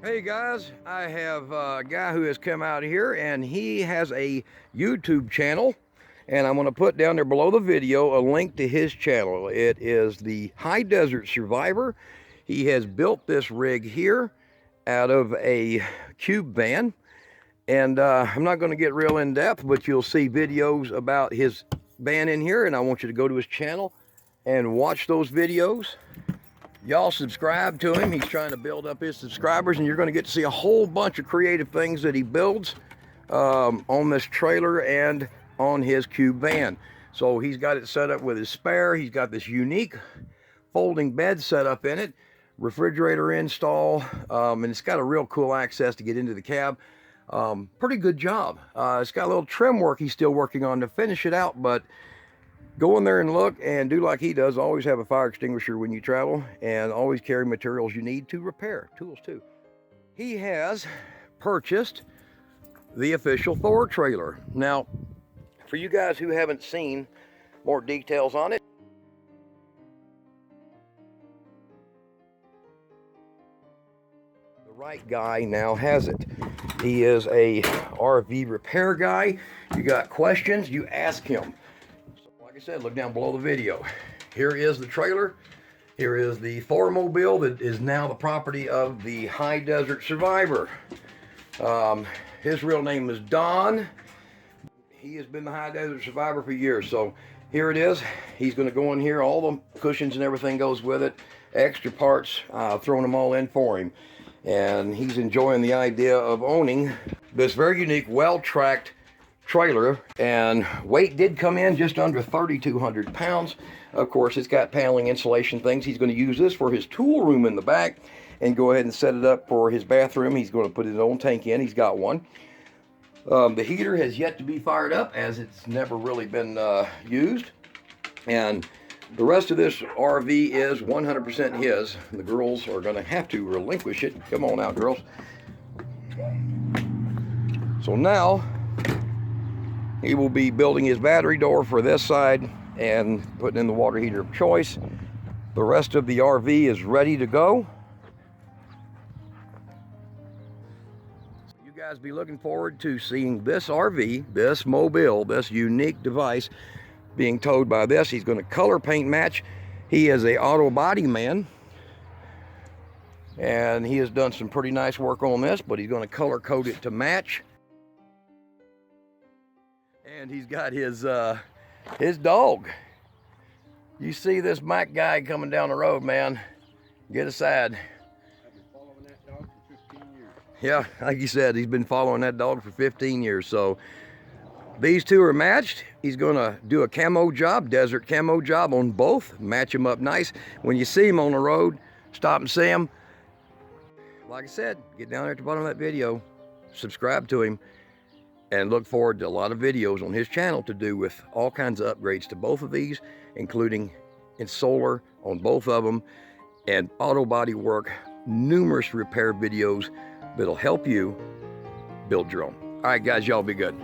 Hey guys, I have a guy who has come out here and he has a YouTube channel, and I'm going to put down there below the video a link to his channel. It is the High Desert Survivor. He has built this rig here out of a cube van, and I'm not going to get real in depth, but you'll see videos about his van in here, and I want you to go to his channel and watch those videos. Y'all subscribe to him. He's trying to build up his subscribers, and you're going to get to see a whole bunch of creative things that he builds on this trailer and on his cube van. So he's got it set up with his spare. He's got this unique folding bed set up in it, refrigerator install, and it's got a real cool access to get into the cab. Pretty good job. It's got a little trim work he's still working on to finish it out, but go in there and look and do like he does. Always have a fire extinguisher when you travel, and always carry materials you need to repair, tools too. He has purchased the official Thor trailer. Now, for you guys who haven't seen more details on it, the right guy now has it. He is a RV repair guy. You got questions, you ask him. Like I said, look down below the video. Here is the trailer. Here is the Thor mobile that is now the property of the High Desert Survivor. His real name is Don. He has been the High Desert Survivor for years. So here it is. He's going to go in here. All the cushions and everything goes with it. Extra parts, throwing them all in for him. And he's enjoying the idea of owning this very unique, well-tracked trailer, and weight did come in just under 3,200 pounds. Of course, it's got paneling, insulation things. He's going to use this for his tool room in the back and go ahead and set it up for his bathroom. He's going to put his own tank in. He's got one. The heater has yet to be fired up, as it's never really been used. And the rest of this RV is 100% his. The girls are going to have to relinquish it. Come on out, girls. So now he will be building his battery door for this side and putting in the water heater of choice. The rest of the RV is ready to go. You guys be looking forward to seeing this RV, this mobile, this unique device being towed by this. He's going to color paint match. He is a auto body man, and he has done some pretty nice work on this, but he's going to color code it to match. And he's got his dog. You see this Mac guy coming down the road, man. Get aside. I've been following that dog for 15 years. Yeah, like you said, he's been following that dog for 15 years. So these two are matched. He's going to do a camo job, desert camo job on both. Match them up nice. When you see him on the road, stop and see him. Like I said, get down there at the bottom of that video, subscribe to him, and look forward to a lot of videos on his channel to do with all kinds of upgrades to both of these, including in solar on both of them, and auto body work, numerous repair videos that'll help you build your own. All right, guys, y'all be good.